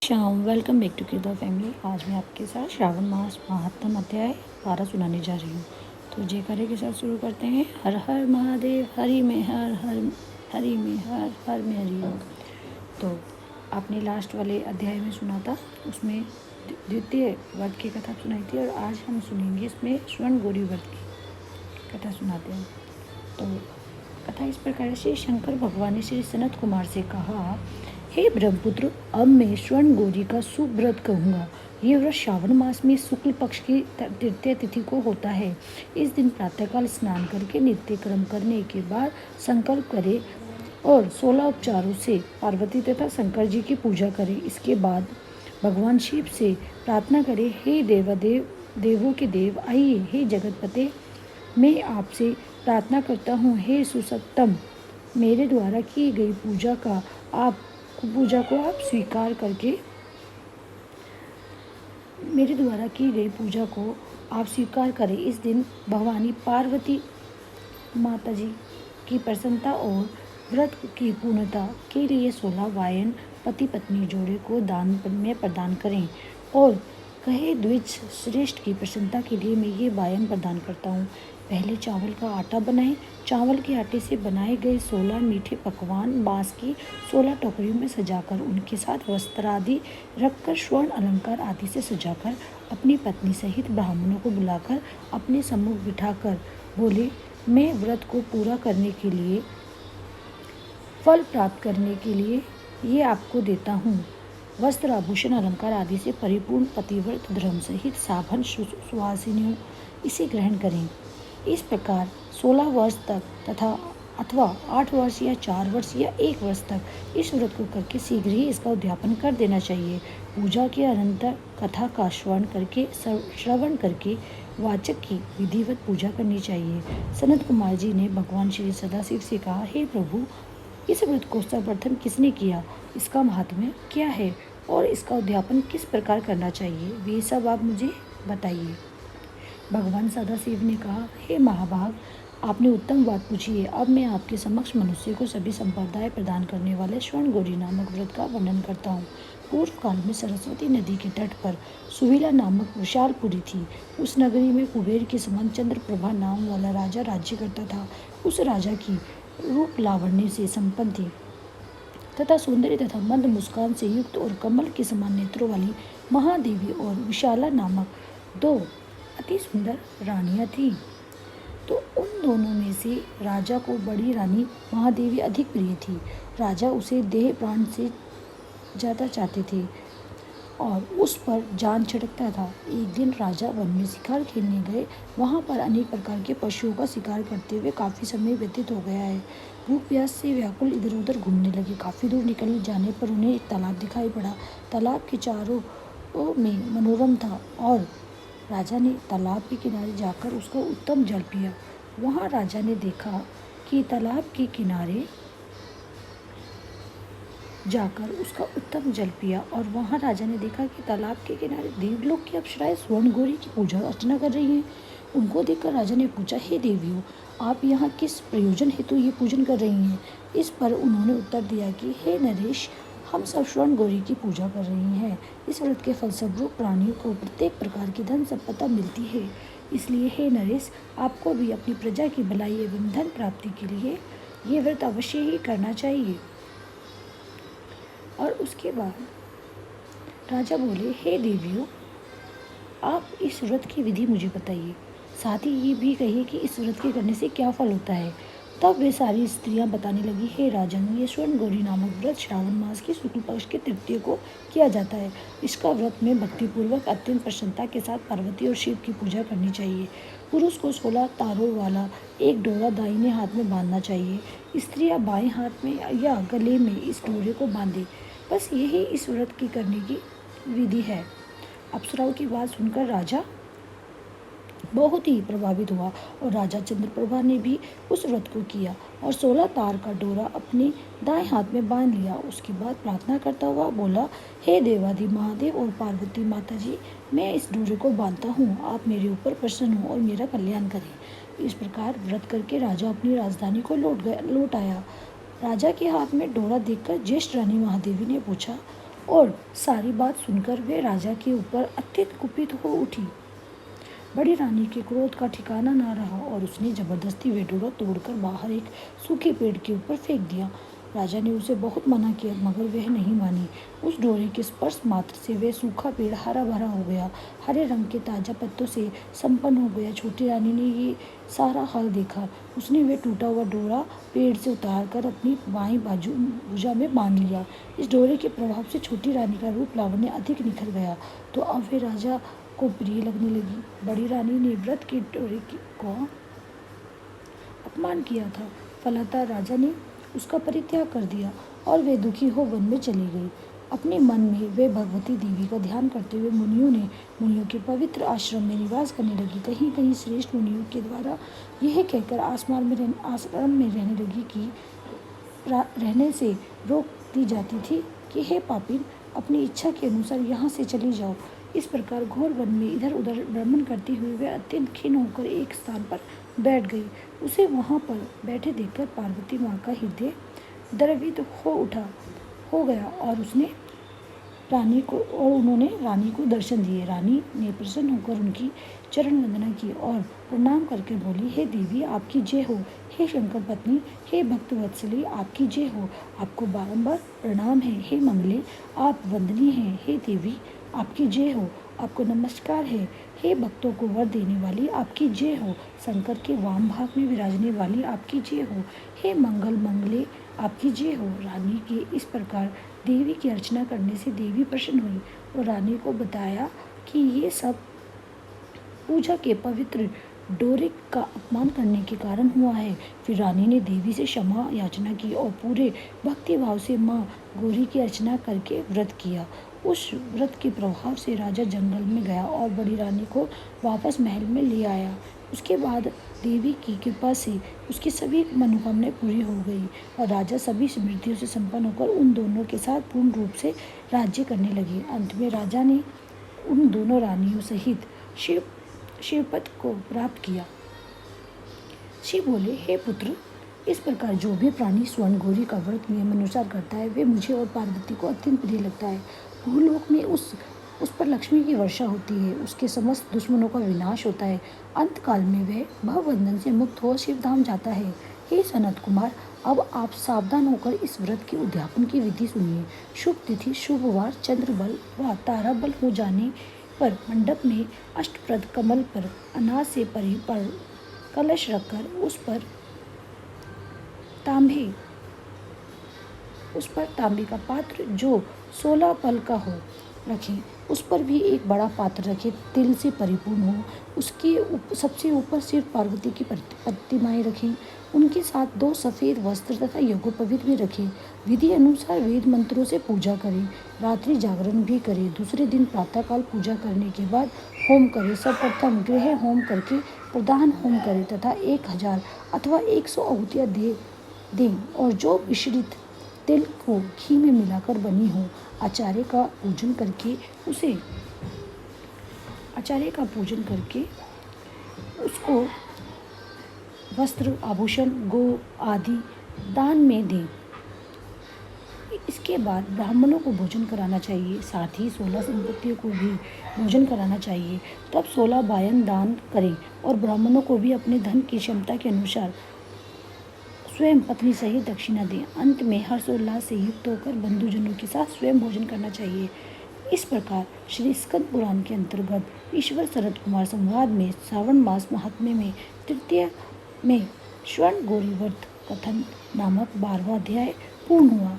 शाम welcome back to किरदार family. आज मैं आपके साथ श्रावण मास महात्म अध्याय 12 सुनाने जा रही हूँ। तो जयकारे के साथ शुरू करते हैं। हर हर महादेव, हरि में हर हर, हरि में हर हर में हरि। तो आपने लास्ट वाले अध्याय में सुना था, उसमें द्वितीय व्रत की कथा सुनाई थी और आज हम सुनेंगे इसमें स्वर्ण गौरी व्रत की कथा सुनाते हैं। तो कथा इस प्रकार से, शंकर भगवान ने श्री सनत कुमार से कहा, हे ब्रह्मपुत्र, अब मैं स्वर्ण गौरी का शुभ व्रत कहूँगा। ये व्रत श्रावण मास में शुक्ल पक्ष की तृतीय तिथि को होता है। इस दिन प्रातःकाल स्नान करके नित्य कर्म करने के बाद संकल्प करे और 16 उपचारों से पार्वती तथा शंकर जी की पूजा करें। इसके बाद भगवान शिव से प्रार्थना करें, हे देवों के देव, आइए, हे जगतपते, मैं आपसे प्रार्थना करता हूँ, हे सुसत्तम, मेरे द्वारा की गई पूजा को आप स्वीकार करके मेरे द्वारा की गई पूजा को आप स्वीकार करें। इस दिन भवानी पार्वती माता जी की प्रसन्नता और व्रत की पूर्णता के लिए 16 वायन पति पत्नी जोड़े को दान में प्रदान करें और कहे, द्विज श्रेष्ठ की प्रसन्नता के लिए मैं ये वायन प्रदान करता हूँ। पहले चावल का आटा बनाएं। चावल के आटे से बनाए गए 16 मीठे पकवान बांस की 16 टोकरियों में सजाकर, उनके साथ वस्त्र आदि रखकर, स्वर्ण अलंकार आदि से सजाकर, अपनी पत्नी सहित ब्राह्मणों को बुलाकर अपने सम्मुख बिठाकर बोले, मैं व्रत को पूरा करने के लिए, फल प्राप्त करने के लिए ये आपको देता हूँ। वस्त्र आभूषण अलंकार आदि से परिपूर्ण पतिव्रत धर्म सहित साधन सुवासिनियों इसे ग्रहण करें। इस प्रकार 16 वर्ष तक अथवा 8 वर्ष या 4 वर्ष या 1 वर्ष तक इस व्रत को करके शीघ्र ही इसका उद्यापन कर देना चाहिए। पूजा के अनंतर कथा का श्रवण करके वाचक की विधिवत पूजा करनी चाहिए। सनत कुमार जी ने भगवान श्री सदाशिव से कहा, हे प्रभु, इस व्रत को सर्वप्रथम किसने किया, इसका महात्म्य क्या है और इसका उद्यापन किस प्रकार करना चाहिए, वे सब आप मुझे बताइए। भगवान सदाशिव ने कहा, हे महाभाग, आपने उत्तम बात पूछी है। अब मैं आपके समक्ष मनुष्य को सभी संप्रदाय प्रदान करने वाले स्वर्ण गौरी नामक व्रत का वर्णन करता हूँ। पूर्व काल में सरस्वती नदी के तट पर सुविला नामक विशालपुरी थी। उस नगरी में कुबेर के समान चंद्र प्रभा नाम वाला राजा राज्य करता था। उस राजा की रूप लावण्य से संपन्न थी तथा सौंदर्य तथा मंद मुस्कान से युक्त और कमल के समान नेत्रों वाली महादेवी और विशाला नामक 2 अति सुंदर रानियां थीं। तो उन दोनों में से राजा को बड़ी रानी महादेवी अधिक प्रिय थी। राजा उसे देह प्राण से ज़्यादा चाहते थे और उस पर जान छिड़कता था। एक दिन राजा वन में शिकार खेलने गए। वहाँ पर अनेक प्रकार के पशुओं का शिकार करते हुए काफ़ी समय व्यतीत हो गया है। भूख प्यास से व्याकुल इधर उधर घूमने लगे। काफ़ी दूर निकल जाने पर उन्हें एक तालाब दिखाई पड़ा। तालाब के चारों में मनोरम था और राजा ने तालाब के किनारे जाकर उसका उत्तम जल पिया। वहाँ राजा ने देखा कि तालाब के किनारे जाकर उसका उत्तम जल पिया और वहाँ राजा ने देखा कि तालाब के किनारे देवलोक की अप्सराएं स्वर्ण गौरी की पूजा अर्चना कर रही हैं। उनको देखकर राजा ने पूछा, हे देवियों, आप यहाँ किस प्रयोजन हेतु ये पूजन कर रही हैं? इस पर उन्होंने उत्तर दिया कि हे नरेश, हम सब स्वर्ण गौरी की पूजा कर रही हैं। इस व्रत के फलस्वरूप प्राणियों को प्रत्येक प्रकार की धन संपदा मिलती है। इसलिए हे नरेश, आपको भी अपनी प्रजा की भलाई एवं धन प्राप्ति के लिए ये व्रत अवश्य ही करना चाहिए। और उसके बाद राजा बोले, हे देवियों, आप इस व्रत की विधि मुझे बताइए, साथ ही ये भी कहिए कि इस व्रत के करने से क्या फल होता है। तब वे सारी स्त्रियां बताने लगी, हे राजन, ये स्वर्ण गौरी नामक व्रत श्रावण मास की शुक्ल पक्ष के तृतीय को किया जाता है। इसका व्रत में भक्तिपूर्वक अत्यंत प्रसन्नता के साथ पार्वती और शिव की पूजा करनी चाहिए। पुरुष को 16 तारों वाला एक डोरा दाहिने हाथ में बांधना चाहिए। स्त्रियां बाएं हाथ में या गले में इस डोरे को बांधे। बस यही इस व्रत की करने की विधि है। अप्सराओं की बात सुनकर राजा बहुत ही प्रभावित हुआ और राजा चंद्रप्रभा ने भी उस व्रत को किया और 16 तार का डोरा अपने दाएं हाथ में बांध लिया। उसके बाद प्रार्थना करता हुआ बोला, हे देवादि महादेव और पार्वती माता जी, मैं इस डोरे को बांधता हूँ, आप मेरे ऊपर प्रसन्न हो और मेरा कल्याण करें। इस प्रकार व्रत करके राजा अपनी राजधानी को लौट आया। राजा के हाथ में डोरा देखकर ज्येष्ठ रानी महादेवी ने पूछा, और सारी बात सुनकर वे राजा के ऊपर अत्यंत कुपित हो उठी। बड़ी रानी के क्रोध का ठिकाना ना रहा और उसने जबरदस्ती वे डोरा तोड़कर बाहर एक सूखे पेड़ के ऊपर फेंक दिया। राजा ने उसे बहुत मना किया मगर वह नहीं मानी। उस डोरे के स्पर्श मात्र से वह सूखा पेड़ हरा भरा हो गया, हरे रंग के ताजा पत्तों से संपन्न हो गया। छोटी रानी ने ये सारा हाल देखा। उसने वह टूटा हुआ डोरा पेड़ से उतारकर अपनी बाईं भुजा में बांध लिया। इस डोरे के प्रभाव से छोटी रानी का रूप लावण्य अधिक निखर गया तो अब वे राजा को प्रिय लगने लगी। बड़ी रानी ने व्रत के डोरे को अपमान किया था, फलतः राजा ने उसका परित्याग कर दिया और वे दुखी हो वन में चली गई। अपने मन में वे भगवती देवी का ध्यान करते हुए मुनियों के पवित्र आश्रम में निवास करने लगी। कहीं कहीं श्रेष्ठ मुनियों के द्वारा यह कहकर आश्रम में रहने लगी कि रहने से रोक दी जाती थी कि हे पापिन, अपनी इच्छा के अनुसार यहाँ से चली जाओ। इस प्रकार घोर वन में इधर उधर भ्रमण करती हुई वह अत्यंत खिन्न होकर एक स्थान पर बैठ गई। उसे वहाँ पर बैठे देखकर पार्वती माँ का हृदय द्रवित हो गया और उन्होंने रानी को दर्शन दिए। रानी ने प्रसन्न होकर उनकी चरण वंदना की और प्रणाम करके बोली, हे देवी, आपकी जय हो। हे शंकर पत्नी, हे भक्त वत्सली, आपकी जय हो। आपको बारंबार प्रणाम है। हे मंगले, आप वंदनीय हैं। हे देवी, आपकी जय हो। आपको नमस्कार है। हे भक्तों को वर देने वाली, आपकी जय हो। शंकर के वाम भाग में विराजने वाली, आपकी जय हो। हे मंगले, आपकी जय हो। रानी के इस प्रकार देवी की अर्चना करने से देवी प्रसन्न हुई और रानी को बताया कि ये सब पूजा के पवित्र डोरे का अपमान करने के कारण हुआ है। फिर रानी ने देवी से क्षमा याचना की और पूरे भक्ति भाव से माँ गौरी की अर्चना करके व्रत किया। उस व्रत के प्रभाव से राजा जंगल में गया और बड़ी रानी को वापस महल में ले आया। उसके बाद देवी की कृपा से उसकी सभी मनोकामनाएं पूरी हो गई और राजा सभी समृद्धियों से संपन्न होकर उन दोनों के साथ पूर्ण रूप से राज्य करने लगे। अंत में राजा ने उन दोनों रानियों सहित शिवपद को प्राप्त किया। शिव बोले, हे पुत्र, इस प्रकार जो भी प्राणी स्वर्ण गौरी का व्रत नियम अनुसार करता है वे मुझे और पार्वती को अत्यंत प्रिय लगता है। भूलोक में उस पर लक्ष्मी की वर्षा होती है, उसके समस्त दुश्मनों का विनाश होता है। अंत काल में वह भवबंधन से मुक्त हो शिवधाम जाता है। हे सनत कुमार, अब आप सावधान होकर इस व्रत के उद्यापन की विधि सुनिए। शुभ तिथि, शुभ वार, चंद्र बल व तारा बल हो जाने पर मंडप में अष्टप्रद कमल पर अनाज से परी पर कलश रखकर उस पर तांबे का पात्र जो 16 पल का हो रखें। उस पर भी एक बड़ा पात्र रखें, तिल से परिपूर्ण हो। उसके सबसे ऊपर सिर्फ पार्वती की प्रतिमाएं रखें। उनके साथ 2 सफ़ेद वस्त्र तथा यज्ञोपवीत भी रखें। विधि अनुसार वेद मंत्रों से पूजा करें। रात्रि जागरण भी करें। दूसरे दिन प्रातःकाल पूजा करने के बाद होम करें। सर्वप्रथम गृह होम करके प्रधान होम करें तथा 1000 अथवा 100 आहुतियाँ दें और जो मिश्रित तिल को घी में मिलाकर बनी हो। आचार्य का पूजन करके उसको वस्त्र, आभूषण, गो आदि दान में दें। इसके बाद ब्राह्मणों को भोजन कराना चाहिए, साथ ही 16 संपत्तियों को भी भोजन कराना चाहिए। तब 16 वायन दान करें और ब्राह्मणों को भी अपने धन की क्षमता के अनुसार स्वयं पत्नी सहित दक्षिणा दें। अंत में हर्षोल्लास से युक्त होकर बंधुजनों के साथ स्वयं भोजन करना चाहिए। इस प्रकार श्री स्कंद पुराण के अंतर्गत ईश्वर शरद कुमार संवाद में श्रावण मास महात्म्य में तृतीय में स्वर्ण गौरी व्रत कथन नामक 12वां अध्याय पूर्ण हुआ।